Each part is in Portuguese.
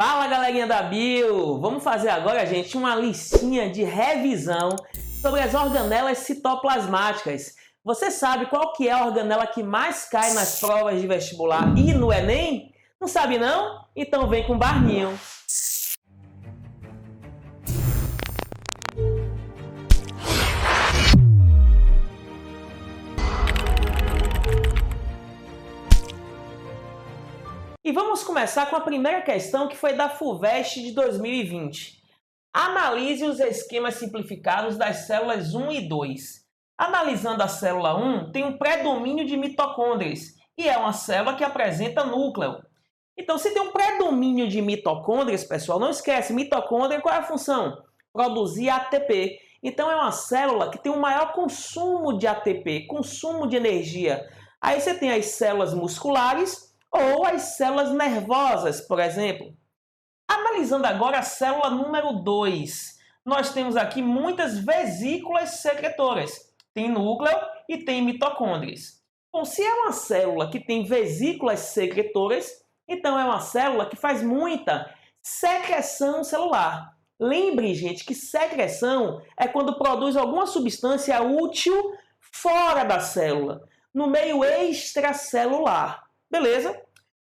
Fala, galerinha da Bio! Vamos fazer agora, gente, uma listinha de revisão sobre as organelas citoplasmáticas. Você sabe qual que é a organela que mais cai nas provas de vestibular e no Enem? Não sabe não? Então vem com o Barninho. E vamos começar com a primeira questão, que foi da FUVEST de 2020. Analise os esquemas simplificados das células 1 e 2. Analisando a célula 1, tem um predomínio de mitocôndrias, e é uma célula que apresenta núcleo. Então, se tem um predomínio de mitocôndrias, pessoal, não esquece, mitocôndria, qual é a função? Produzir ATP. Então, é uma célula que tem um maior consumo de ATP, consumo de energia. Aí você tem as células musculares ou as células nervosas, por exemplo. Analisando agora a célula número 2, nós temos aqui muitas vesículas secretoras. Tem núcleo e tem mitocôndrias. Bom, se é uma célula que tem vesículas secretoras, então é uma célula que faz muita secreção celular. Lembre, gente, que secreção é quando produz alguma substância útil fora da célula, no meio extracelular. Beleza?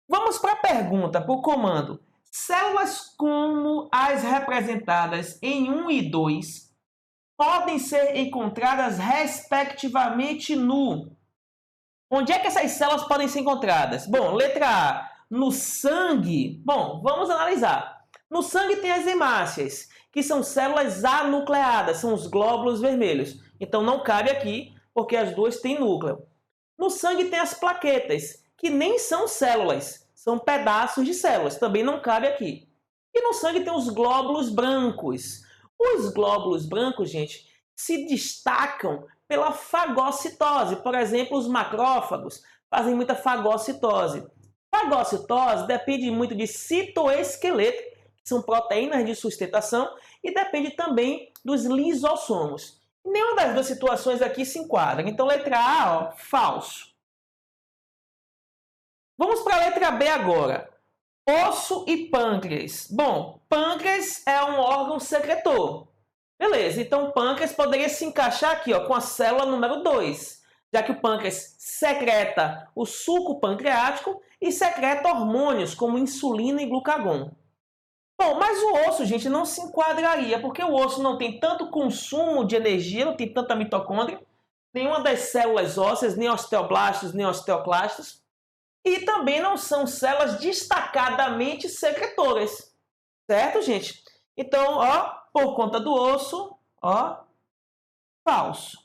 Vamos para a pergunta, para o comando. Células como as representadas em 1 e 2 podem ser encontradas respectivamente no... Onde é que essas células podem ser encontradas? Bom, letra A, no sangue. Bom, vamos analisar. No sangue tem as hemácias, que são células anucleadas, são os glóbulos vermelhos. Então não cabe aqui, porque as duas têm núcleo. No sangue tem as plaquetas, que nem são células, são pedaços de células, também não cabe aqui. E no sangue tem os glóbulos brancos. Os glóbulos brancos, gente, se destacam pela fagocitose. Por exemplo, os macrófagos fazem muita fagocitose. Fagocitose depende muito de citoesqueleto, que são proteínas de sustentação, e depende também dos lisossomos. Nenhuma das duas situações aqui se enquadra. Então, letra A, ó, falso. Vamos para a letra B agora. Osso e pâncreas. Bom, pâncreas é um órgão secretor. Beleza, então o pâncreas poderia se encaixar aqui, ó, com a célula número 2, já que o pâncreas secreta o suco pancreático e secreta hormônios como insulina e glucagon. Bom, mas o osso, gente, não se enquadraria, porque o osso não tem tanto consumo de energia, não tem tanta mitocôndria, nenhuma das células ósseas, nem osteoblastos, nem osteoclastos, e também não são células destacadamente secretoras, certo, gente? Então, ó, por conta do osso, ó, falso.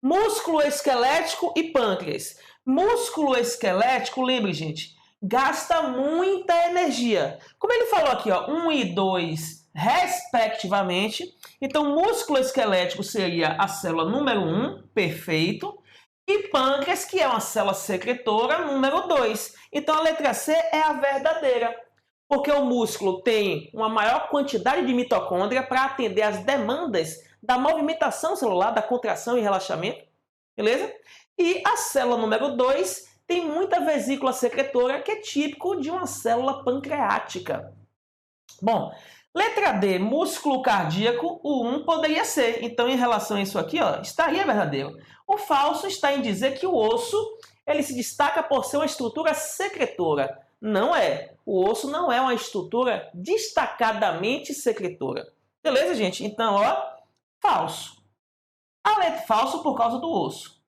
Músculo esquelético e pâncreas. Músculo esquelético, lembre, gente, gasta muita energia. Como ele falou aqui, ó, 1 e 2, respectivamente. Então, músculo esquelético seria a célula número 1, perfeito. E pâncreas, que é uma célula secretora, número 2. Então, a letra C é a verdadeira. Porque o músculo tem uma maior quantidade de mitocôndria para atender às demandas da movimentação celular, da contração e relaxamento. Beleza? E a célula número 2 tem muita vesícula secretora, que é típico de uma célula pancreática. Bom, letra D, músculo cardíaco, o 1 poderia ser. Então, em relação a isso aqui, ó, estaria verdadeiro. O falso está em dizer que o osso ele se destaca por ser uma estrutura secretora. Não é. O osso não é uma estrutura destacadamente secretora. Beleza, gente? Então, ó, falso. A letra falso por causa do osso.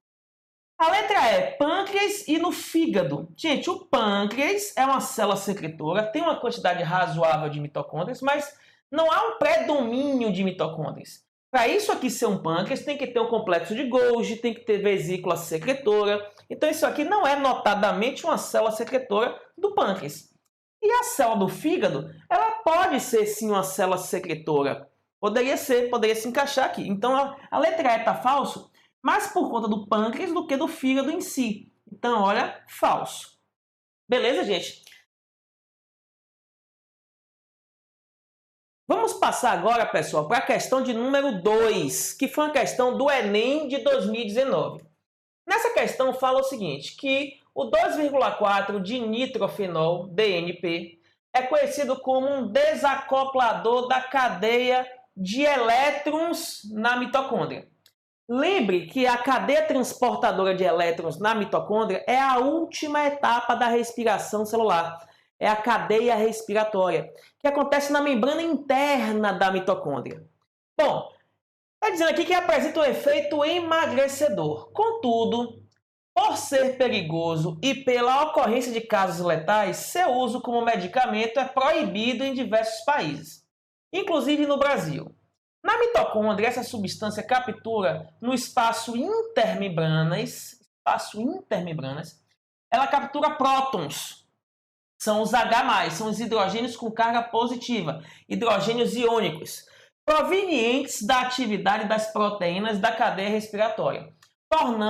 A letra E, pâncreas e no fígado. Gente, o pâncreas é uma célula secretora, tem uma quantidade razoável de mitocôndrias, mas não há um predomínio de mitocôndrias. Para isso aqui ser um pâncreas, tem que ter um complexo de Golgi, tem que ter vesícula secretora. Então, isso aqui não é notadamente uma célula secretora do pâncreas. E a célula do fígado, ela pode ser sim uma célula secretora. Poderia ser, poderia se encaixar aqui. Então, a letra E está falso, mais por conta do pâncreas do que do fígado em si. Então, olha, falso. Beleza, gente? Vamos passar agora, pessoal, para a questão de número 2, que foi uma questão do Enem de 2019. Nessa questão fala o seguinte, que o 2,4 de nitrofenol, DNP, é conhecido como um desacoplador da cadeia de elétrons na mitocôndria. Lembre que a cadeia transportadora de elétrons na mitocôndria é a última etapa da respiração celular. É a cadeia respiratória, que acontece na membrana interna da mitocôndria. Bom, está dizendo aqui que apresenta um efeito emagrecedor. Contudo, por ser perigoso e pela ocorrência de casos letais, seu uso como medicamento é proibido em diversos países, inclusive no Brasil. Na mitocôndria, essa substância captura no espaço intermembranas, ela captura prótons, são os H+, são os hidrogênios com carga positiva, hidrogênios iônicos, provenientes da atividade das proteínas da cadeia respiratória,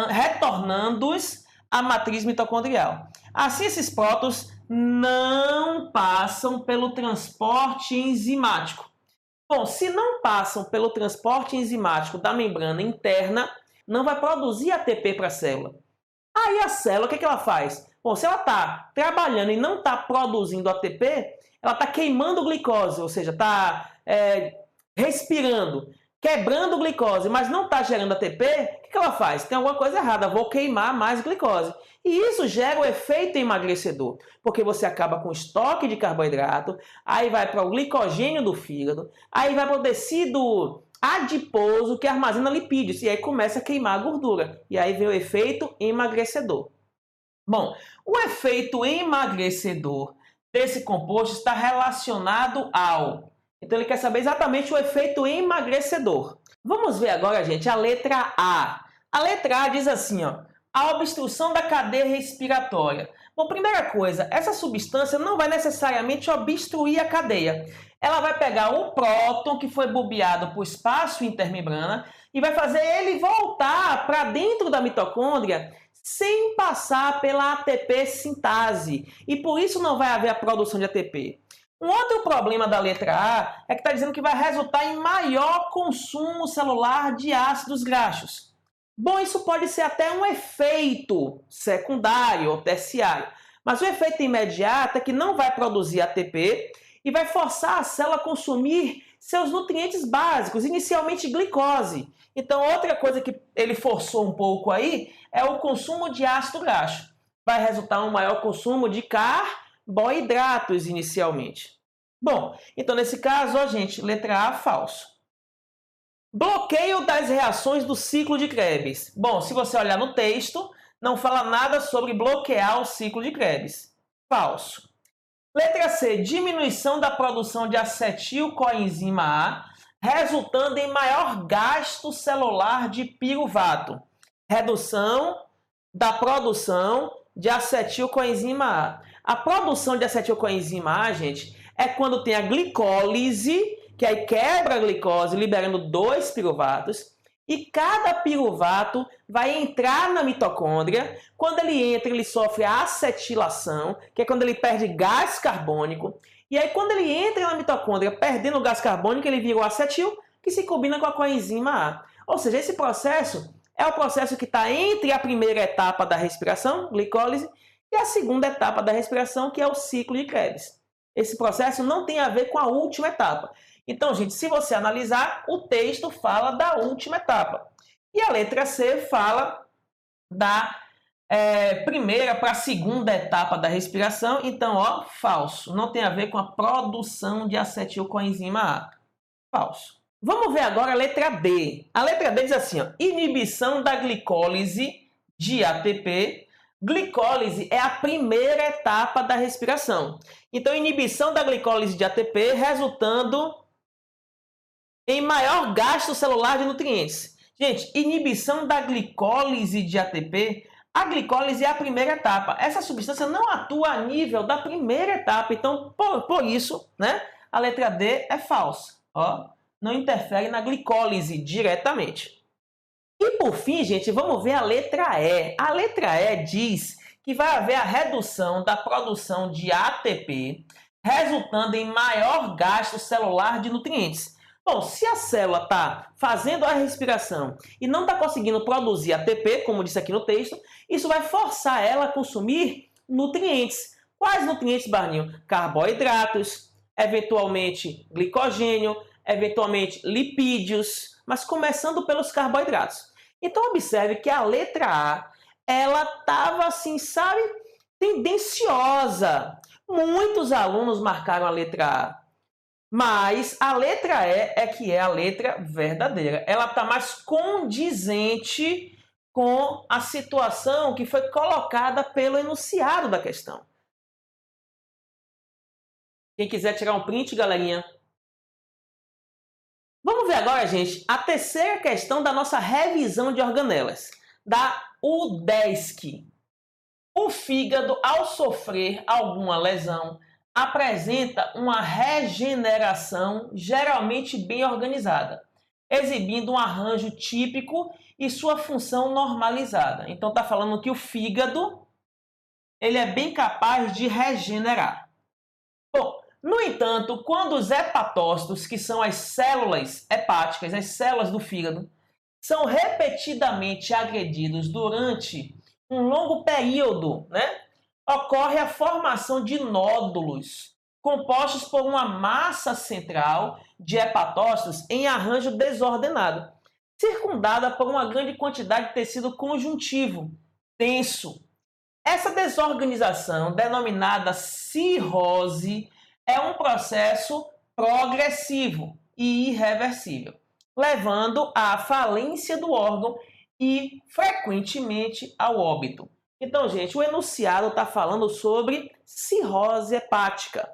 retornando-os à matriz mitocondrial. Assim, esses prótons não passam pelo transporte enzimático. Bom, se não passam pelo transporte enzimático da membrana interna, não vai produzir ATP para a célula. Aí a célula, o que ela faz? Bom, se ela está trabalhando e não está produzindo ATP, ela está queimando glicose, ou seja, está respirando, quebrando glicose, mas não está gerando ATP, o que ela faz? Tem alguma coisa errada, vou queimar mais glicose. E isso gera o efeito emagrecedor, porque você acaba com o estoque de carboidrato, aí vai para o glicogênio do fígado, aí vai para o tecido adiposo que armazena lipídios, e aí começa a queimar a gordura. E aí vem o efeito emagrecedor. Bom, o efeito emagrecedor desse composto está relacionado ao... Então ele quer saber exatamente o efeito emagrecedor. Vamos ver agora, gente, a letra A. A letra A diz assim, ó, a obstrução da cadeia respiratória. Bom, primeira coisa, essa substância não vai necessariamente obstruir a cadeia. Ela vai pegar o próton que foi bobeado para o espaço intermembrana e vai fazer ele voltar para dentro da mitocôndria sem passar pela ATP sintase. E por isso não vai haver a produção de ATP. Um outro problema da letra A é que está dizendo que vai resultar em maior consumo celular de ácidos graxos. Bom, isso pode ser até um efeito secundário ou terciário, mas o efeito imediato é que não vai produzir ATP e vai forçar a célula a consumir seus nutrientes básicos, inicialmente glicose. Então, outra coisa que ele forçou um pouco aí é o consumo de ácido graxo. Vai resultar um maior consumo de carboidratos inicialmente. Bom, então nesse caso, ó, gente, letra A, falso. Bloqueio das reações do ciclo de Krebs. Bom, se você olhar no texto, não fala nada sobre bloquear o ciclo de Krebs. Falso. Letra C, diminuição da produção de acetil-coenzima A, resultando em maior gasto celular de piruvato. Redução da produção de acetil-coenzima A. A produção de acetil-coenzima A, gente, é quando tem a glicólise, que aí quebra a glicose, liberando 2 piruvatos, e cada piruvato vai entrar na mitocôndria. Quando ele entra, ele sofre a acetilação, que é quando ele perde gás carbônico. E aí, quando ele entra na mitocôndria, perdendo o gás carbônico, ele vira o acetil, que se combina com a coenzima A. Ou seja, esse processo é o processo que está entre a primeira etapa da respiração, glicólise, e a segunda etapa da respiração, que é o ciclo de Krebs. Esse processo não tem a ver com a última etapa. Então, gente, se você analisar, o texto fala da última etapa. E a letra C fala da primeira para a segunda etapa da respiração. Então, ó, falso. Não tem a ver com a produção de acetilcoenzima A. Falso. Vamos ver agora a letra B. A letra B diz assim, ó, inibição da glicólise de ATP. Glicólise é a primeira etapa da respiração. Então, inibição da glicólise de ATP resultando em maior gasto celular de nutrientes. Gente, inibição da glicólise de ATP, a glicólise é a primeira etapa. Essa substância não atua a nível da primeira etapa, então, por isso, né, a letra D é falsa. Ó, não interfere na glicólise diretamente. E por fim, gente, vamos ver a letra E. A letra E diz que vai haver a redução da produção de ATP, resultando em maior gasto celular de nutrientes. Bom, se a célula está fazendo a respiração e não está conseguindo produzir ATP, como disse aqui no texto, isso vai forçar ela a consumir nutrientes. Quais nutrientes barrinham? Carboidratos, eventualmente glicogênio, eventualmente lipídios, mas começando pelos carboidratos. Então observe que a letra A, ela estava assim, sabe, tendenciosa. Muitos alunos marcaram a letra A, mas a letra E é que é a letra verdadeira. Ela está mais condizente com a situação que foi colocada pelo enunciado da questão. Quem quiser tirar um print, galerinha. Vamos ver agora, gente, a terceira questão da nossa revisão de organelas, da UDESC. O fígado, ao sofrer alguma lesão, apresenta uma regeneração geralmente bem organizada, exibindo um arranjo típico e sua função normalizada. Então está falando que o fígado ele é bem capaz de regenerar. Bom, no entanto, quando os hepatócitos, que são as células hepáticas, as células do fígado, são repetidamente agredidos durante um longo período, né, ocorre a formação de nódulos compostos por uma massa central de hepatócitos em arranjo desordenado, circundada por uma grande quantidade de tecido conjuntivo denso. Essa desorganização, denominada cirrose, é um processo progressivo e irreversível, levando à falência do órgão e, frequentemente, ao óbito. Então, gente, o enunciado está falando sobre cirrose hepática.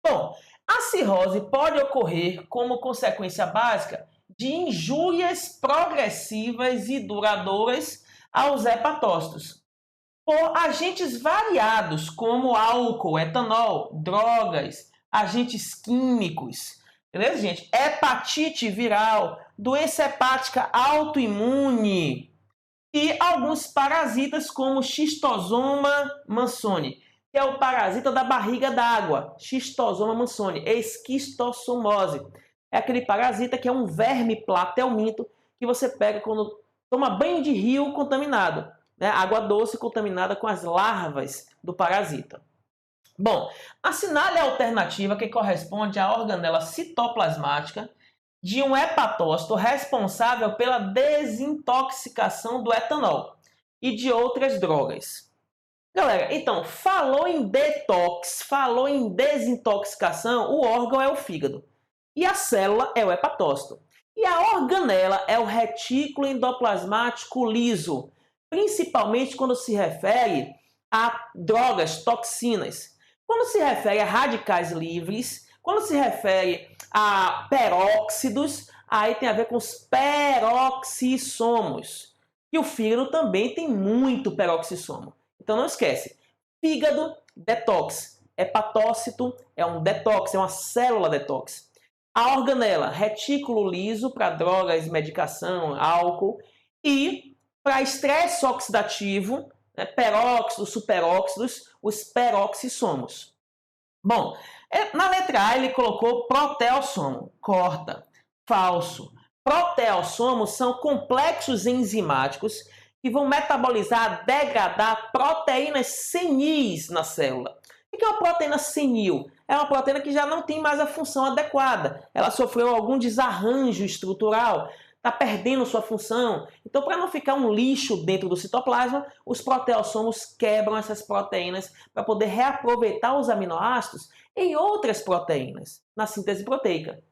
Bom, a cirrose pode ocorrer como consequência básica de injúrias progressivas e duradouras aos hepatócitos, por agentes variados como álcool, etanol, drogas, agentes químicos, beleza, gente? Hepatite viral, doença hepática autoimune e alguns parasitas como Schistosoma mansoni, que é o parasita da barriga d'água, Schistosoma mansoni, esquistossomose. É aquele parasita que é um verme platelminto que você pega quando toma banho de rio contaminado, né? Água doce contaminada com as larvas do parasita. Bom, assinale a alternativa que corresponde à organela citoplasmática de um hepatócito responsável pela desintoxicação do etanol e de outras drogas. Galera, então, falou em detox, falou em desintoxicação, o órgão é o fígado. E a célula é o hepatócito. E a organela é o retículo endoplasmático liso, principalmente quando se refere a drogas, toxinas. Quando se refere a radicais livres, quando se refere a peróxidos, aí tem a ver com os peroxissomos. E o fígado também tem muito peroxissomo. Então não esquece, fígado, detox. Hepatócito é um detox, é uma célula detox. A organela, retículo liso para drogas, medicação, álcool. E para estresse oxidativo, né, peróxidos, superóxidos, os peroxissomos. Bom, na letra A ele colocou proteossomo, corta, falso. Proteossomos são complexos enzimáticos que vão metabolizar, degradar proteínas senis na célula. O que é uma proteína senil? É uma proteína que já não tem mais a função adequada. Ela sofreu algum desarranjo estrutural, está perdendo sua função. Então, para não ficar um lixo dentro do citoplasma, os proteossomos quebram essas proteínas para poder reaproveitar os aminoácidos em outras proteínas, na síntese proteica.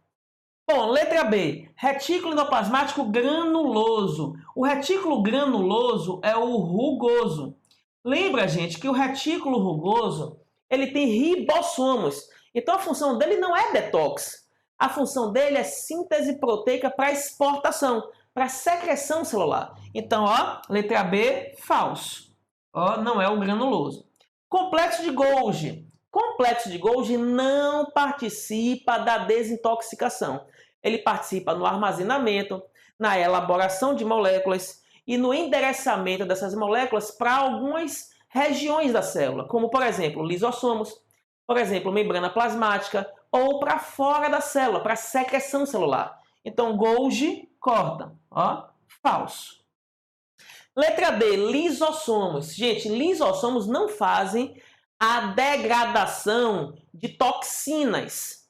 Bom, letra B, retículo endoplasmático granuloso. O retículo granuloso é o rugoso. Lembra, gente, que o retículo rugoso ele tem ribossomos. Então, a função dele não é detox. A função dele é síntese proteica para exportação, para secreção celular. Então, ó, letra B, falso. Ó, não é o granuloso. Complexo de Golgi. Complexo de Golgi não participa da desintoxicação. Ele participa no armazenamento, na elaboração de moléculas e no endereçamento dessas moléculas para algumas regiões da célula, como, por exemplo, lisossomos, por exemplo, membrana plasmática, ou para fora da célula, para secreção celular. Então, Golgi, corta. Ó, falso. Letra D, lisossomos. Gente, lisossomos não fazem a degradação de toxinas.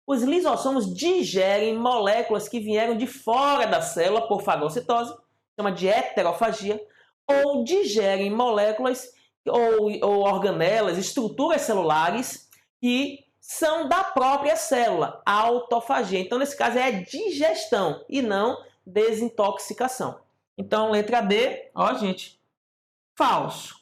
Os lisossomos digerem moléculas que vieram de fora da célula por fagocitose, chama de heterofagia, ou digerem moléculas ou organelas, estruturas celulares que são da própria célula, autofagia. Então, nesse caso, é digestão e não desintoxicação. Então, letra D, ó, gente, falso.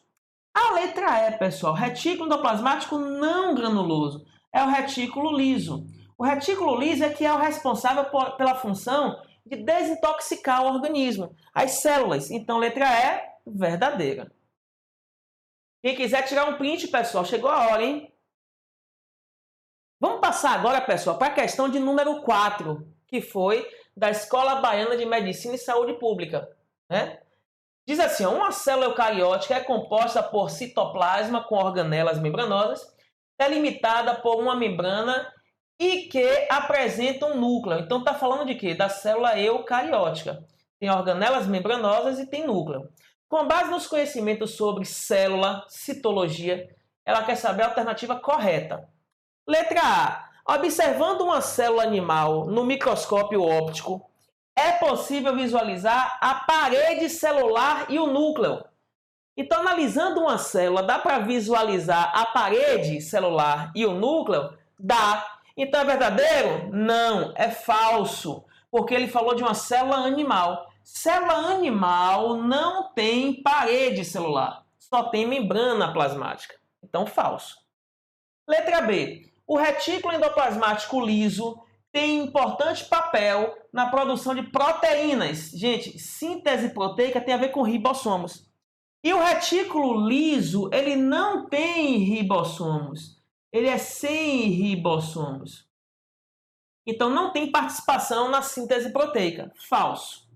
A letra E, pessoal, retículo endoplasmático não granuloso, é o retículo liso. O retículo liso é que é o responsável pela função de desintoxicar o organismo, as células. Então, letra E, verdadeira. Quem quiser tirar um print, pessoal, chegou a hora, hein? Vamos passar agora, pessoal, para a questão de número 4, que foi da Escola Baiana de Medicina e Saúde Pública, né? Diz assim, ó, uma célula eucariótica é composta por citoplasma com organelas membranosas, delimitada por uma membrana e que apresenta um núcleo. Então, está falando de quê? Da célula eucariótica. Tem organelas membranosas e tem núcleo. Com base nos conhecimentos sobre célula, citologia, ela quer saber a alternativa correta. Letra A. Observando uma célula animal no microscópio óptico, é possível visualizar a parede celular e o núcleo. Então, analisando uma célula, dá para visualizar a parede celular e o núcleo? Dá. Então, é verdadeiro? Não, é falso, porque ele falou de uma célula animal. Célula animal não tem parede celular, só tem membrana plasmática. Então, falso. Letra B. O retículo endoplasmático liso tem importante papel na produção de proteínas. Gente, síntese proteica tem a ver com ribossomos. E o retículo liso, ele não tem ribossomos. Ele é sem ribossomos. Então, não tem participação na síntese proteica. Falso.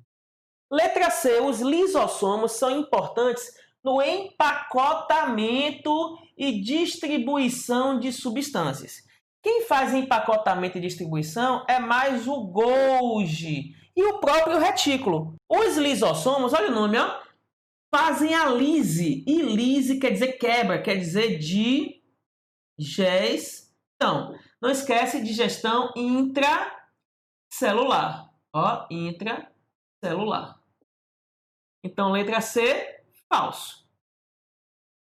Letra C. Os lisossomos são importantes no empacotamento e distribuição de substâncias. Quem faz empacotamento e distribuição é mais o Golgi e o próprio retículo. Os lisossomos, olha o nome, ó, fazem a lise. E lise quer dizer quebra, quer dizer digestão. Não esquece digestão intracelular. Ó, intracelular. Então, letra C, falso.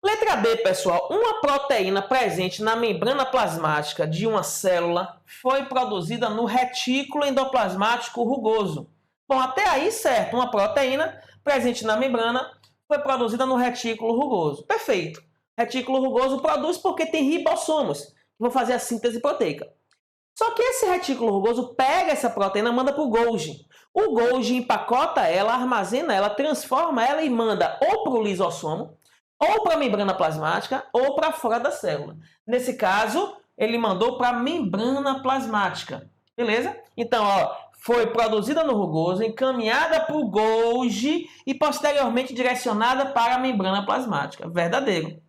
Letra B, pessoal. Uma proteína presente na membrana plasmática de uma célula foi produzida no retículo endoplasmático rugoso. Bom, até aí certo. Uma proteína presente na membrana foi produzida no retículo rugoso. Perfeito. Retículo rugoso produz porque tem ribossomos que vão fazer a síntese proteica. Só que esse retículo rugoso pega essa proteína e manda para o Golgi. O Golgi empacota ela, armazena ela, transforma ela e manda ou para o lisossomo, ou para a membrana plasmática, ou para fora da célula. Nesse caso, ele mandou para a membrana plasmática. Beleza? Então, ó, foi produzida no rugoso, encaminhada para o Golgi e posteriormente direcionada para a membrana plasmática. Verdadeiro.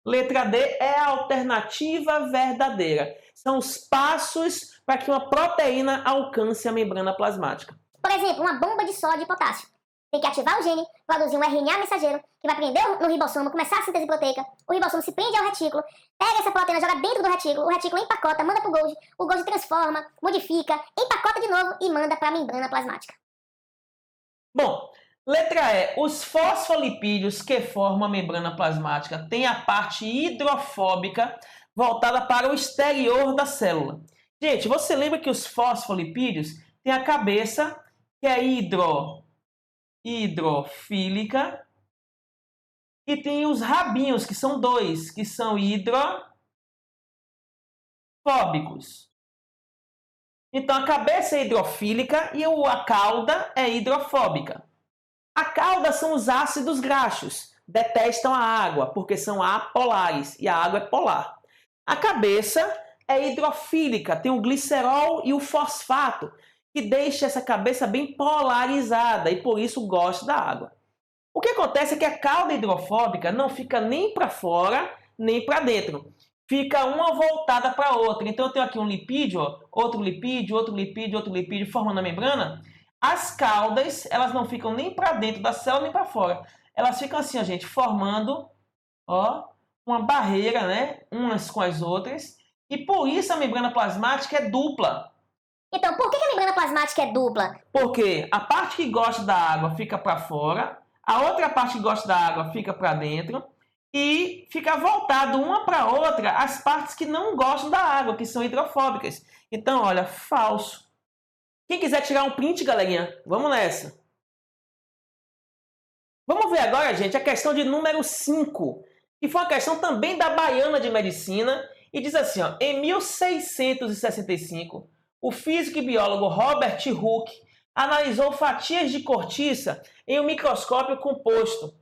Letra D é a alternativa verdadeira. São os passos para que uma proteína alcance a membrana plasmática. Por exemplo, uma bomba de sódio e potássio. Tem que ativar o gene, produzir um RNA mensageiro, que vai prender no ribossomo, começar a síntese proteica, o ribossomo se prende ao retículo, pega essa proteína, joga dentro do retículo, o retículo empacota, manda pro Golgi, o Golgi transforma, modifica, empacota de novo e manda para a membrana plasmática. Bom, letra E. Os fosfolipídios que formam a membrana plasmática têm a parte hidrofóbica voltada para o exterior da célula. Gente, você lembra que os fosfolipídios têm a cabeça que é hidrofílica e tem os rabinhos, que são dois, que são hidrofóbicos. Então, a cabeça é hidrofílica e a cauda é hidrofóbica. A cauda são os ácidos graxos, detestam a água, porque são apolares, e a água é polar. A cabeça é hidrofílica, tem o glicerol e o fosfato, que deixa essa cabeça bem polarizada e por isso gosta da água. O que acontece é que a cauda hidrofóbica não fica nem para fora, nem para dentro. Fica uma voltada para a outra. Então eu tenho aqui um lipídio, ó, outro lipídio, outro lipídio, outro lipídio formando a membrana. As caudas, elas não ficam nem para dentro da célula nem para fora. Elas ficam assim, ó, gente, formando, ó, uma barreira, né, umas com as outras, e por isso a membrana plasmática é dupla. Então, por que a membrana plasmática é dupla? Porque a parte que gosta da água fica para fora, a outra parte que gosta da água fica para dentro, e fica voltado uma para outra as partes que não gostam da água, que são hidrofóbicas. Então, olha, falso. Quem quiser tirar um print, galerinha, vamos nessa. Vamos ver agora, gente, a questão de número 5, que foi uma questão também da Baiana de Medicina, e diz assim, ó, em 1665, o físico e biólogo Robert Hooke analisou fatias de cortiça em um microscópio composto,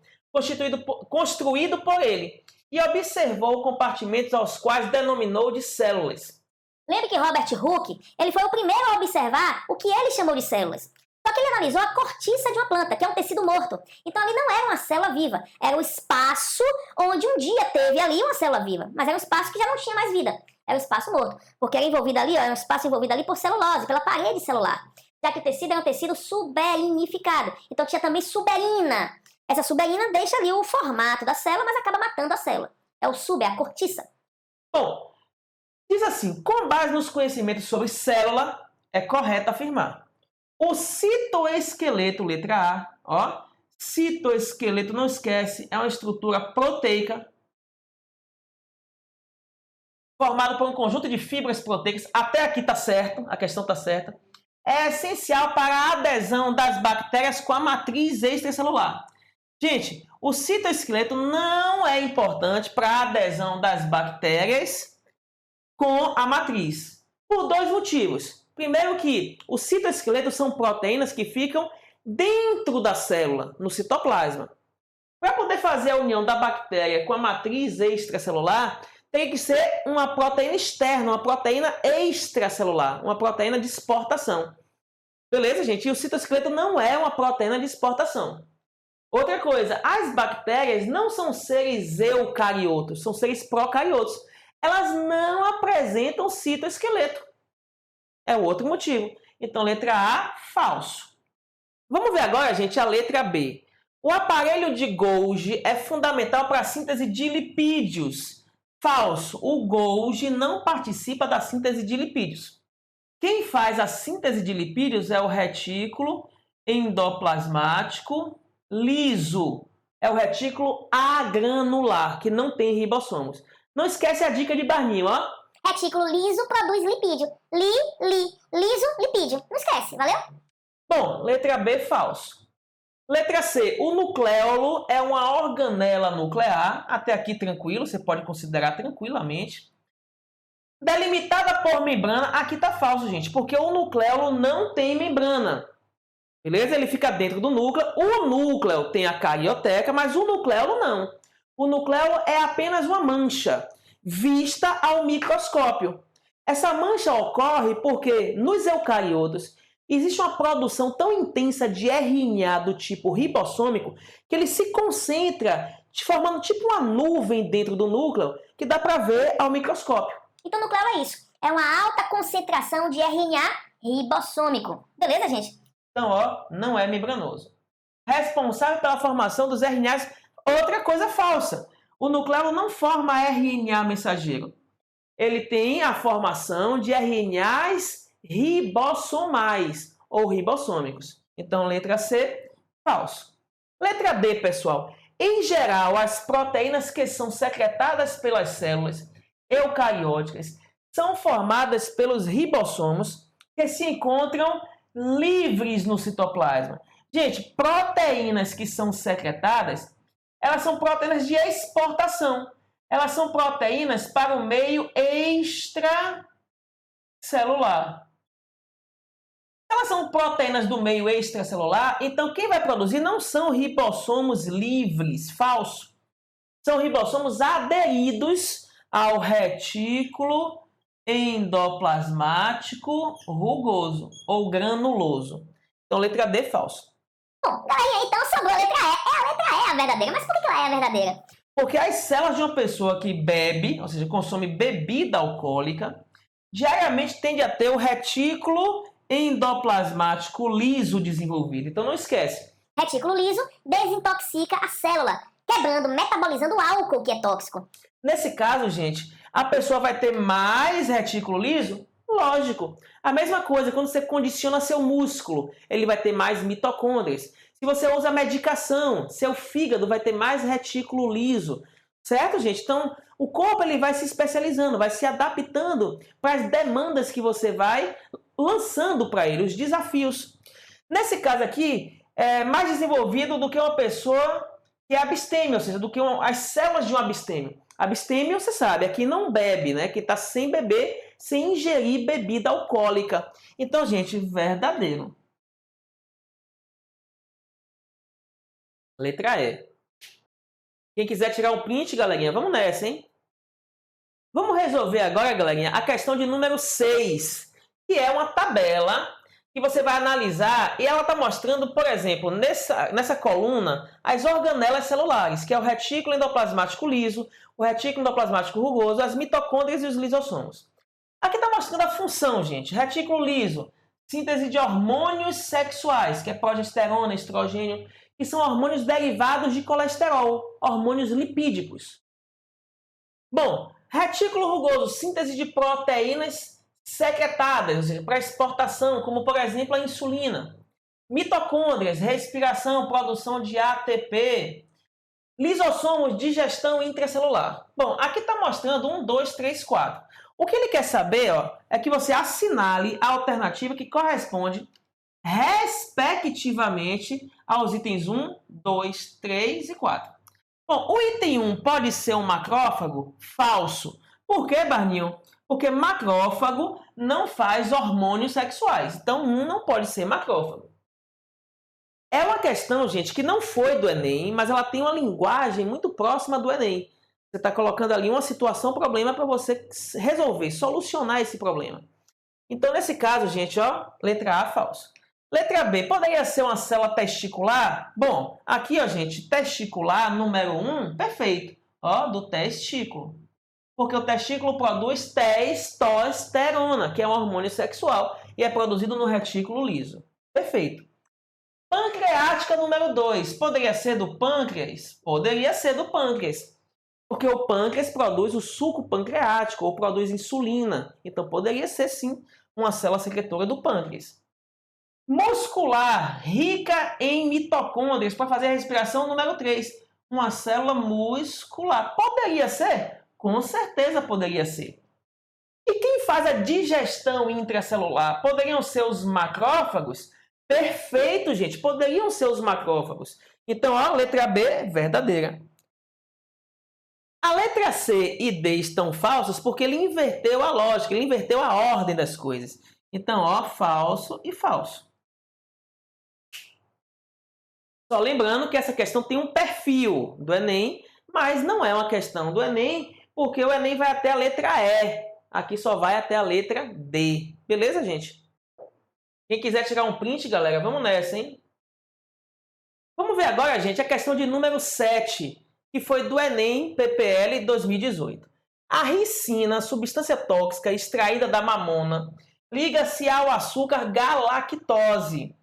construído por ele, e observou compartimentos aos quais denominou de células. Lembra que Robert Hooke, ele foi o primeiro a observar o que ele chamou de células. Só que ele analisou a cortiça de uma planta, que é um tecido morto. Então ali não era uma célula viva, era o espaço onde um dia teve ali uma célula viva, mas era um espaço que já não tinha mais vida. Era um espaço morto, porque era envolvido ali, ó, era um espaço envolvido ali por celulose, pela parede celular. Já que o tecido era um tecido suberinificado, então tinha também suberina. Essa suberina deixa ali o formato da célula, mas acaba matando a célula. É o sub, é a cortiça. Bom, diz assim, com base nos conhecimentos sobre célula, é correto afirmar. O citoesqueleto, letra A, ó, citoesqueleto, não esquece, é uma estrutura proteica formado por um conjunto de fibras proteicas, até aqui está certo, a questão está certa, é essencial para a adesão das bactérias com a matriz extracelular. Gente, o citoesqueleto não é importante para a adesão das bactérias com a matriz, por dois motivos. Primeiro que os citoesqueletos são proteínas que ficam dentro da célula, no citoplasma. Para poder fazer a união da bactéria com a matriz extracelular, tem que ser uma proteína externa, uma proteína extracelular, uma proteína de exportação. Beleza, gente? E o citoesqueleto não é uma proteína de exportação. Outra coisa, as bactérias não são seres eucariotos, são seres procariotos. Elas não apresentam citoesqueleto. É o outro motivo. Então, letra A, falso. Vamos ver agora, gente, a letra B. O aparelho de Golgi é fundamental para a síntese de lipídios. Falso. O Golgi não participa da síntese de lipídios. Quem faz a síntese de lipídios é o retículo endoplasmático liso. É o retículo agranular, que não tem ribossomos. Não esquece a dica de Barninho, ó. Retículo liso produz lipídio. Liso, lipídio. Não esquece, valeu? Bom, letra B, falso. Letra C, o nucleolo é uma organela nuclear. Até aqui tranquilo, você pode considerar tranquilamente. Delimitada por membrana, aqui está falso, gente, porque o nucleolo não tem membrana. Beleza? Ele fica dentro do núcleo. O núcleo tem a carioteca, mas o nucleolo não. O nucleolo é apenas uma mancha vista ao microscópio. Essa mancha ocorre porque nos eucariotos existe uma produção tão intensa de RNA do tipo ribossômico que ele se concentra, formando tipo uma nuvem dentro do núcleo que dá para ver ao microscópio. Então, nucleolo é isso. É uma alta concentração de RNA ribossômico. Beleza, gente? Então, ó, não é membranoso. Responsável pela formação dos RNAs, outra coisa falsa. O nucleolo não forma RNA mensageiro. Ele tem a formação de RNAs ribossomais ou ribossômicos. Então, letra C, falso. Letra D, pessoal. Em geral, as proteínas que são secretadas pelas células eucarióticas são formadas pelos ribossomos que se encontram livres no citoplasma. Gente, proteínas que são secretadas, elas são proteínas de exportação. Elas são proteínas para o meio extracelular. Elas são proteínas do meio extracelular, então quem vai produzir não são ribossomos livres, falso. São ribossomos aderidos ao retículo endoplasmático rugoso ou granuloso. Então, letra D, falso. Bom, galerinha, então sobrou a letra E. A letra E é a verdadeira. Mas por que ela é a verdadeira? Porque as células de uma pessoa que bebe, ou seja, consome bebida alcoólica, diariamente tende a ter o retículo endoplasmático liso desenvolvido. Então, não esquece. Retículo liso desintoxica a célula. quebrando, metabolizando o álcool que é tóxico. Nesse caso, gente, a pessoa vai ter mais retículo liso? Lógico. A mesma coisa quando você condiciona seu músculo, ele vai ter mais mitocôndrias. Se você usa medicação, seu fígado vai ter mais retículo liso. Certo, gente? Então, o corpo ele vai se especializando, vai se adaptando para as demandas que você vai lançando para ele, os desafios. Nesse caso aqui, é mais desenvolvido do que uma pessoa que é abstêmio, ou seja, do que as células de um abstêmio. Abstêmio, você sabe, é quem não bebe, né? Que está sem beber, sem ingerir bebida alcoólica. Então, gente, verdadeiro. Letra E. Quem quiser tirar um print, galerinha, vamos nessa, hein? Vamos resolver agora, galerinha, a questão de número 6, que é uma tabela que você vai analisar e ela está mostrando, por exemplo, nessa coluna, as organelas celulares, que é o retículo endoplasmático liso, o retículo endoplasmático rugoso, as mitocôndrias e os lisossomos. Aqui está mostrando a função, gente. Retículo liso, síntese de hormônios sexuais, que é progesterona, estrogênio, que são hormônios derivados de colesterol, hormônios lipídicos. Bom, retículo rugoso, síntese de proteínas secretadas para exportação, como por exemplo a insulina. Mitocôndrias, respiração, produção de ATP. Lisossomos, digestão intracelular. Bom, aqui está mostrando 1, 2, 3, 4. O que ele quer saber é que você assinale a alternativa que corresponde respectivamente aos itens 1, 2, 3 e 4. Bom, o item 1 pode ser um macrófago? Falso. Por quê, Barninho? Porque macrófago não faz hormônios sexuais. Então, 1 não pode ser macrófago. É uma questão, gente, que não foi do Enem, mas ela tem uma linguagem muito próxima do Enem. Você está colocando ali uma situação, problema para você resolver, solucionar esse problema. Então, nesse caso, gente, letra A, falso. Letra B, poderia ser uma célula testicular? Bom, aqui, gente, testicular, número 1, perfeito. Do testículo. Porque o testículo produz testosterona, que é um hormônio sexual, e é produzido no retículo liso. Perfeito. Pancreática, número 2, poderia ser do pâncreas? Poderia ser do pâncreas. Porque o pâncreas produz o suco pancreático, ou produz insulina. Então, poderia ser, sim, uma célula secretora do pâncreas. Muscular, rica em mitocôndrias, para fazer a respiração, número 3. Uma célula muscular. Poderia ser? Com certeza poderia ser. E quem faz a digestão intracelular? Poderiam ser os macrófagos? Perfeito, gente. Poderiam ser os macrófagos. Então, a letra B, verdadeira. A letra C e D estão falsas porque ele inverteu a lógica, ele inverteu a ordem das coisas. Então, falso e falso. Só lembrando que essa questão tem um perfil do Enem, mas não é uma questão do Enem, porque o Enem vai até a letra E. Aqui só vai até a letra D. Beleza, gente? Quem quiser tirar um print, galera, vamos nessa, hein? Vamos ver agora, gente, a questão de número 7, que foi do Enem PPL 2018. A ricina, substância tóxica extraída da mamona, liga-se ao açúcar galactose,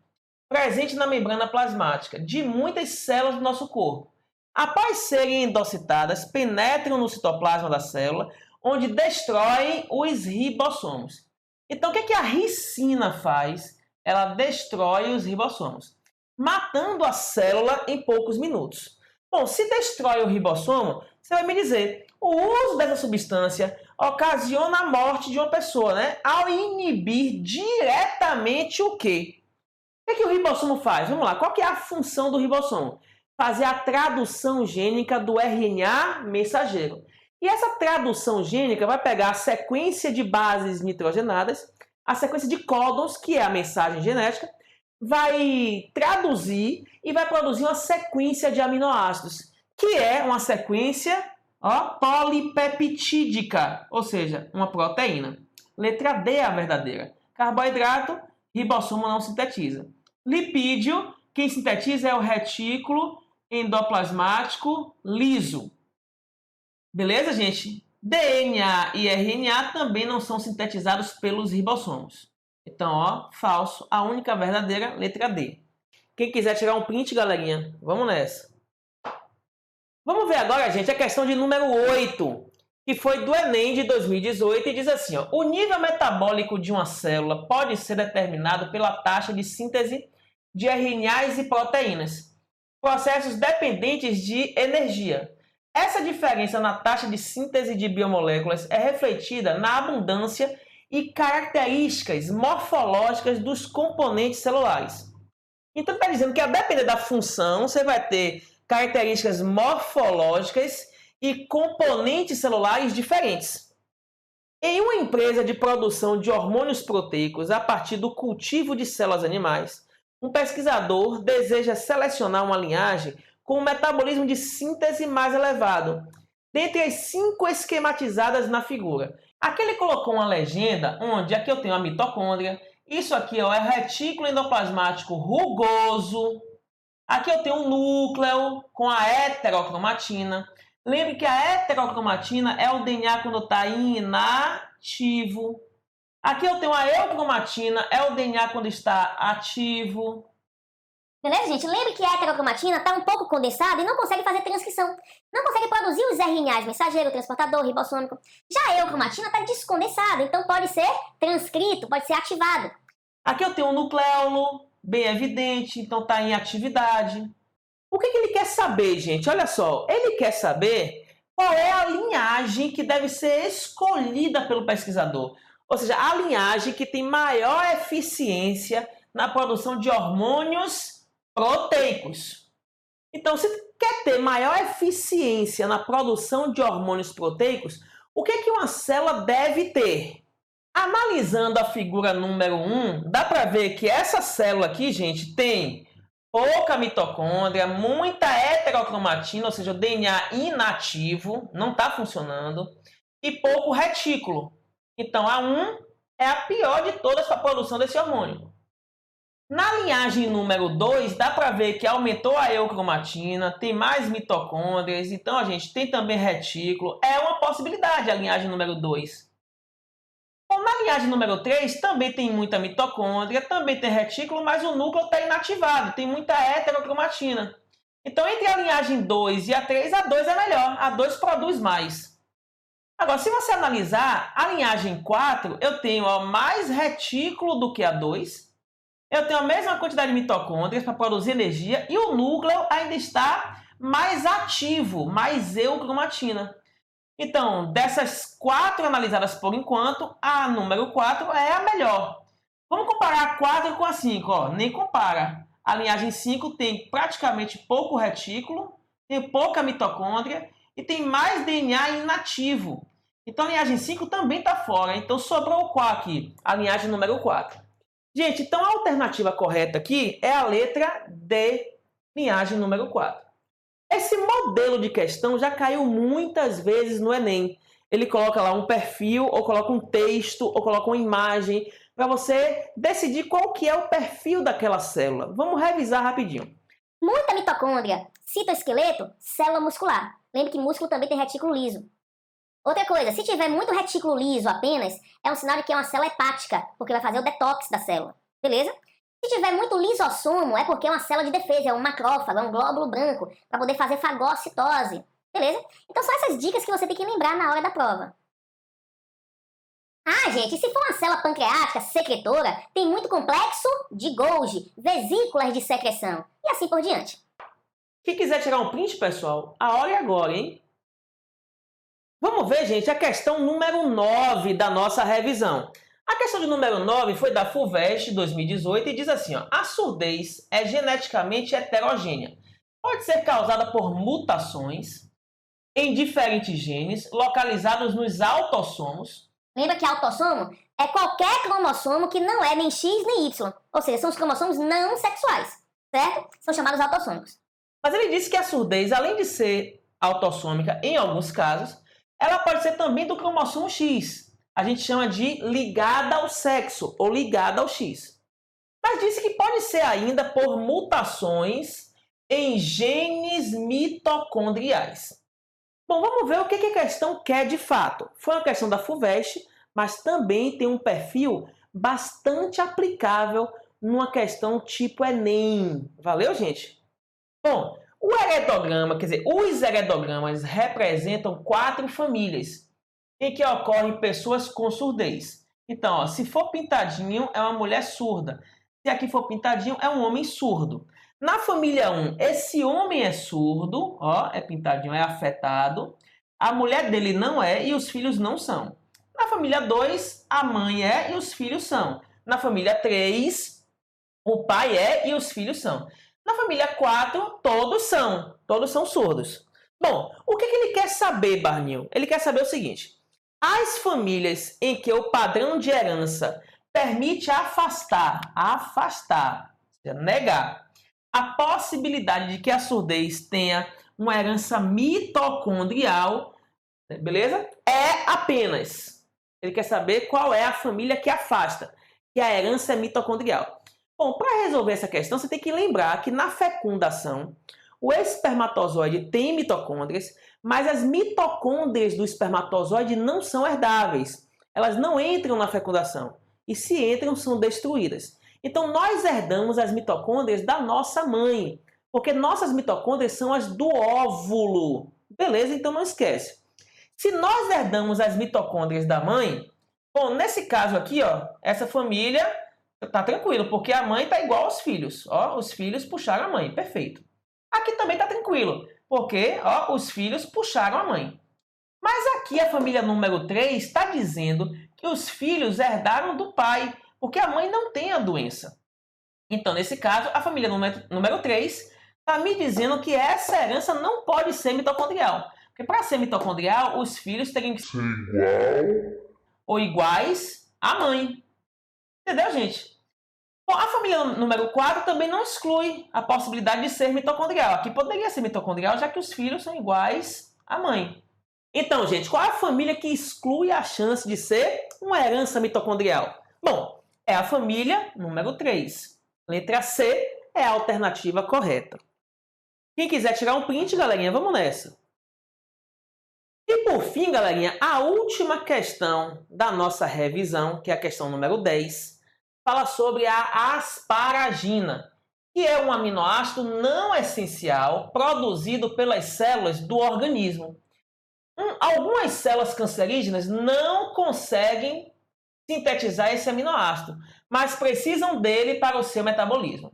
presente na membrana plasmática de muitas células do nosso corpo. Após serem endocitadas, penetram no citoplasma da célula, onde destroem os ribossomos. Então, o que a ricina faz? Ela destrói os ribossomos, matando a célula em poucos minutos. Bom, se destrói o ribossomo, você vai me dizer, o uso dessa substância ocasiona a morte de uma pessoa, né? Ao inibir diretamente o quê? O que o ribossomo faz? Vamos lá, qual que é a função do ribossomo? Fazer a tradução gênica do RNA mensageiro. E essa tradução gênica vai pegar a sequência de bases nitrogenadas, a sequência de códons, que é a mensagem genética, vai traduzir e vai produzir uma sequência de aminoácidos, que é uma sequência polipeptídica, ou seja, uma proteína. Letra D é a verdadeira. Carboidrato, ribossomo não sintetiza. Lipídio, quem sintetiza é o retículo endoplasmático liso. Beleza, gente? DNA e RNA também não são sintetizados pelos ribossomos. Então, falso. A única verdadeira, letra D. Quem quiser tirar um print, galerinha, vamos nessa. Vamos ver agora, gente, a questão de número 8, que foi do Enem de 2018 e diz assim, ó, o nível metabólico de uma célula pode ser determinado pela taxa de síntese de RNAs e proteínas, processos dependentes de energia. Essa diferença na taxa de síntese de biomoléculas é refletida na abundância e características morfológicas dos componentes celulares. Então, está dizendo que, a depender da função, você vai ter características morfológicas e componentes celulares diferentes. Em uma empresa de produção de hormônios proteicos a partir do cultivo de células animais, um pesquisador deseja selecionar uma linhagem com um metabolismo de síntese mais elevado, dentre as 5 esquematizadas na figura. Aqui ele colocou uma legenda onde aqui eu tenho a mitocôndria, isso aqui ó, é retículo endoplasmático rugoso, aqui eu tenho um núcleo com a heterocromatina. Lembre que a heterocromatina é o DNA quando está inativo. Aqui eu tenho a eucromatina, é o DNA quando está ativo. Beleza, gente? Lembre que a heterocromatina está um pouco condensada e não consegue fazer transcrição. Não consegue produzir os RNAs, mensageiro, transportador, ribossômico. Já a eucromatina está descondensada, então pode ser transcrito, pode ser ativado. Aqui eu tenho um nucleolo, bem evidente, então está em atividade. O que ele quer saber, gente? Olha só, ele quer saber qual é a linhagem que deve ser escolhida pelo pesquisador. Ou seja, a linhagem que tem maior eficiência na produção de hormônios proteicos. Então, se quer ter maior eficiência na produção de hormônios proteicos, o que uma célula deve ter? Analisando a figura número 1, dá para ver que essa célula aqui, gente, tem pouca mitocôndria, muita heterocromatina, ou seja, o DNA inativo, não está funcionando, e pouco retículo. Então, a 1 é a pior de todas para a produção desse hormônio. Na linhagem número 2, dá para ver que aumentou a eucromatina, tem mais mitocôndrias, então a gente tem também retículo. É uma possibilidade a linhagem número 2. Bom, na linhagem número 3, também tem muita mitocôndria, também tem retículo, mas o núcleo está inativado, tem muita heterocromatina. Então, entre a linhagem 2 e a 3, a 2 é melhor, a 2 produz mais. Agora, se você analisar a linhagem 4, eu tenho mais retículo do que a 2, eu tenho a mesma quantidade de mitocôndrias para produzir energia e o núcleo ainda está mais ativo, mais eucromatina. Então, dessas 4 analisadas por enquanto, a número 4 é a melhor. Vamos comparar a 4 com a 5. Ó, nem compara. A linhagem 5 tem praticamente pouco retículo, tem pouca mitocôndria e tem mais DNA inativo. Então, a linhagem 5 também está fora. Então, sobrou qual aqui? A linhagem número 4. Gente, então a alternativa correta aqui é a letra D, linhagem número 4. Esse modelo de questão já caiu muitas vezes no Enem. Ele coloca lá um perfil, ou coloca um texto, ou coloca uma imagem, para você decidir qual que é o perfil daquela célula. Vamos revisar rapidinho. Muita mitocôndria, citoesqueleto, célula muscular. Lembre que músculo também tem retículo liso. Outra coisa, se tiver muito retículo liso apenas, é um sinal de que é uma célula hepática, porque vai fazer o detox da célula, beleza? Se tiver muito lisossomo, é porque é uma célula de defesa, é um macrófago, é um glóbulo branco, para poder fazer fagocitose, beleza? Então são essas dicas que você tem que lembrar na hora da prova. Ah, gente, se for uma célula pancreática secretora, tem muito complexo de Golgi, vesículas de secreção, e assim por diante. Quem quiser tirar um print, pessoal, a hora é agora, hein? Vamos ver, gente, a questão número 9 da nossa revisão. A questão de número 9 foi da FUVEST 2018 e diz assim, ó, a surdez é geneticamente heterogênea. Pode ser causada por mutações em diferentes genes localizados nos autossomos. Lembra que autossomo é qualquer cromossomo que não é nem X nem Y. Ou seja, são os cromossomos não sexuais, certo? São chamados autossômicos. Mas ele disse que a surdez, além de ser autossômica em alguns casos, ela pode ser também do cromossomo X. A gente chama de ligada ao sexo ou ligada ao X. Mas disse que pode ser ainda por mutações em genes mitocondriais. Bom, vamos ver o que a questão quer de fato. Foi uma questão da FUVEST, mas também tem um perfil bastante aplicável numa questão tipo Enem. Valeu, gente? Bom, O heredograma, quer dizer, os heredogramas representam 4 famílias em que ocorrem pessoas com surdez. Então, ó, se for pintadinho, é uma mulher surda. Se aqui for pintadinho, é um homem surdo. Na família 1, esse homem é surdo, ó, é pintadinho, é afetado. A mulher dele não é e os filhos não são. Na família 2, a mãe é e os filhos são. Na família 3, o pai é e os filhos são. Na família 4, todos são surdos. Bom, o que ele quer saber, Barnil? Ele quer saber o seguinte: as famílias em que o padrão de herança permite afastar, negar, a possibilidade de que a surdez tenha uma herança mitocondrial, beleza? É apenas. Ele quer saber qual é a família que afasta, que a herança é mitocondrial. Bom, para resolver essa questão, você tem que lembrar que na fecundação, o espermatozoide tem mitocôndrias, mas as mitocôndrias do espermatozoide não são herdáveis. Elas não entram na fecundação. E se entram, são destruídas. Então, nós herdamos as mitocôndrias da nossa mãe, porque nossas mitocôndrias são as do óvulo. Beleza? Então não esquece. Se nós herdamos as mitocôndrias da mãe, bom, nesse caso aqui, ó, essa família tá tranquilo, porque a mãe tá igual aos filhos. Ó, os filhos puxaram a mãe, perfeito. Aqui também tá tranquilo, porque ó, os filhos puxaram a mãe. Mas aqui a família número 3 está dizendo que os filhos herdaram do pai, porque a mãe não tem a doença. Então, nesse caso, a família número 3 está me dizendo que essa herança não pode ser mitocondrial. Porque para ser mitocondrial, os filhos teriam que ser igual ou iguais à mãe. Entendeu, gente? Bom, a família número 4 também não exclui a possibilidade de ser mitocondrial. Aqui poderia ser mitocondrial, já que os filhos são iguais à mãe. Então, gente, qual é a família que exclui a chance de ser uma herança mitocondrial? Bom, é a família número 3. Letra C é a alternativa correta. Quem quiser tirar um print, galerinha, vamos nessa. E por fim, galerinha, a última questão da nossa revisão, que é a questão número 10, fala sobre a asparagina, que é um aminoácido não essencial produzido pelas células do organismo. Algumas células cancerígenas não conseguem sintetizar esse aminoácido, mas precisam dele para o seu metabolismo.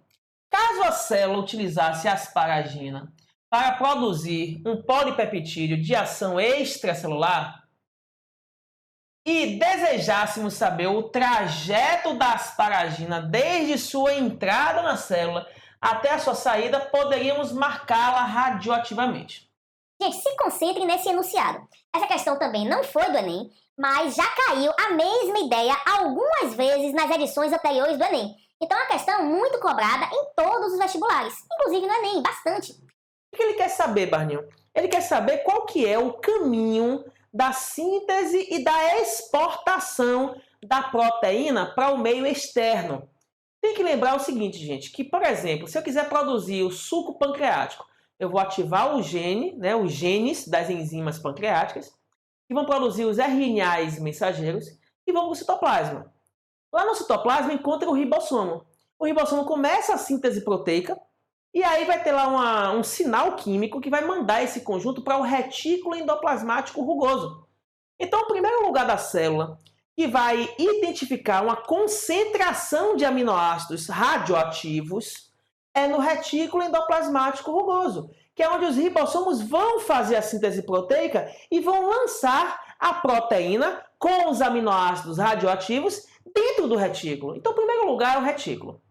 Caso a célula utilizasse a asparagina para produzir um polipeptídeo de ação extracelular e desejássemos saber o trajeto da asparagina desde sua entrada na célula até a sua saída, poderíamos marcá-la radioativamente. Gente, se concentrem nesse enunciado. Essa questão também não foi do Enem, mas já caiu a mesma ideia algumas vezes nas edições anteriores do Enem. Então é uma questão muito cobrada em todos os vestibulares, inclusive no Enem, bastante. O que ele quer saber, Barnil? Ele quer saber qual que é o caminho da síntese e da exportação da proteína para o meio externo. Tem que lembrar o seguinte, gente, que, por exemplo, se eu quiser produzir o suco pancreático, eu vou ativar o gene, né, os genes das enzimas pancreáticas, que vão produzir os RNAs mensageiros e vão para o citoplasma. Lá no citoplasma encontra o ribossomo. O ribossomo começa a síntese proteica e aí vai ter lá um sinal químico que vai mandar esse conjunto para o retículo endoplasmático rugoso. Então, o primeiro lugar da célula que vai identificar uma concentração de aminoácidos radioativos é no retículo endoplasmático rugoso, que é onde os ribossomos vão fazer a síntese proteica e vão lançar a proteína com os aminoácidos radioativos dentro do retículo. Então, o primeiro lugar é o retículo.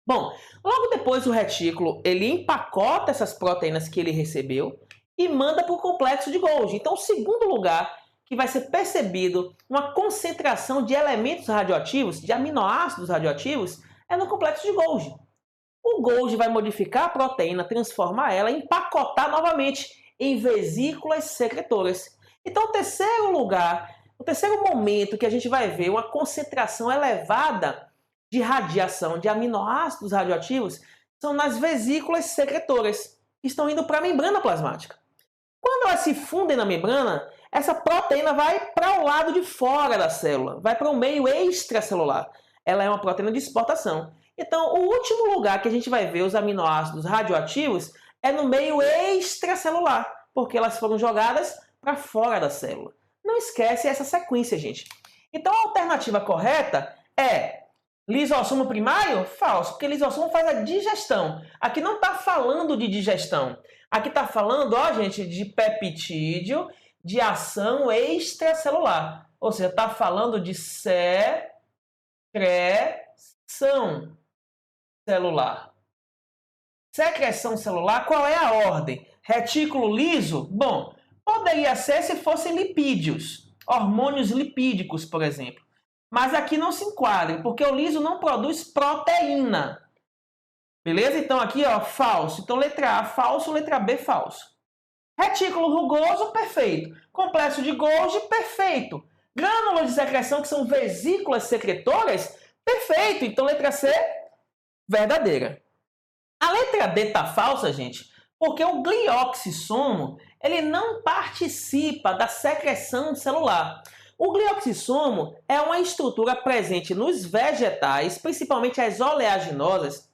Bom, logo depois o retículo ele empacota essas proteínas que ele recebeu e manda para o complexo de Golgi. Então, o segundo lugar que vai ser percebido uma concentração de elementos radioativos, de aminoácidos radioativos, é no complexo de Golgi. O Golgi vai modificar a proteína, transformar ela e empacotar novamente em vesículas secretoras. Então, o terceiro lugar, o terceiro momento que a gente vai ver uma concentração elevada de radiação de aminoácidos radioativos são nas vesículas secretoras, que estão indo para a membrana plasmática. Quando elas se fundem na membrana, essa proteína vai para o lado de fora da célula, vai para o meio extracelular. Ela é uma proteína de exportação. Então, o último lugar que a gente vai ver os aminoácidos radioativos é no meio extracelular, porque elas foram jogadas para fora da célula. Não esquece essa sequência, gente. Então a alternativa correta é lisossomo primário? Falso, porque lisossomo faz a digestão. Aqui não está falando de digestão. Aqui está falando, ó, gente, de peptídeo de ação extracelular. Ou seja, está falando de secreção celular. Secreção celular, qual é a ordem? Retículo liso? Bom, poderia ser se fossem lipídios, hormônios lipídicos, por exemplo. Mas aqui não se enquadra, porque o liso não produz proteína. Beleza? Então aqui, ó, falso. Então letra A, falso, letra B, falso. Retículo rugoso, perfeito. Complexo de Golgi, perfeito. Glândulas de secreção, que são vesículas secretoras, perfeito. Então letra C, verdadeira. A letra D está falsa, gente, porque o glioxissomo ele não participa da secreção celular. O glioxissomo é uma estrutura presente nos vegetais, principalmente as oleaginosas,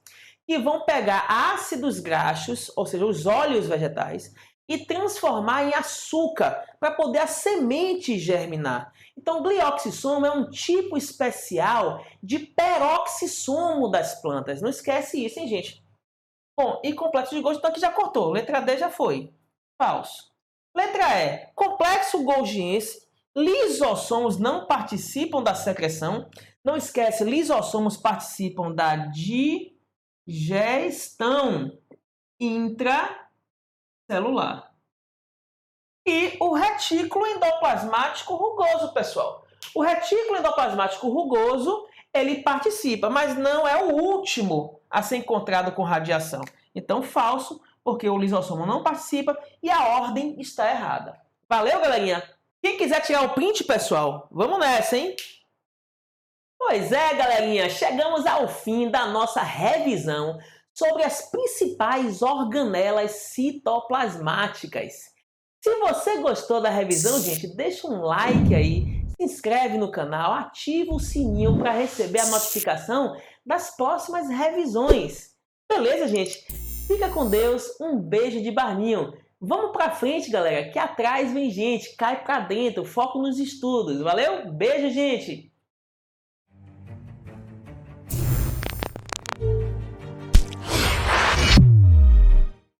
que vão pegar ácidos graxos, ou seja, os óleos vegetais, e transformar em açúcar para poder a semente germinar. Então, o glioxissomo é um tipo especial de peroxissomo das plantas. Não esquece isso, hein, gente? Bom, e complexo de Golgi, então aqui já cortou. Letra D já foi. Falso. Letra E. Complexo golgiense. Lisossomos não participam da secreção. Não esquece, lisossomos participam da digestão intracelular. E o retículo endoplasmático rugoso, pessoal. O retículo endoplasmático rugoso, ele participa, mas não é o último a ser encontrado com radiação. Então, falso, porque o lisossomo não participa e a ordem está errada. Valeu, galerinha? Quem quiser tirar o print, pessoal, vamos nessa, hein? Pois é, galerinha, chegamos ao fim da nossa revisão sobre as principais organelas citoplasmáticas. Se você gostou da revisão, gente, deixa um like aí, se inscreve no canal, ativa o sininho para receber a notificação das próximas revisões. Beleza, gente? Fica com Deus, um beijo de Barninho. Vamos pra frente, galera, que atrás vem gente, cai pra dentro, foco nos estudos. Valeu? Beijo, gente!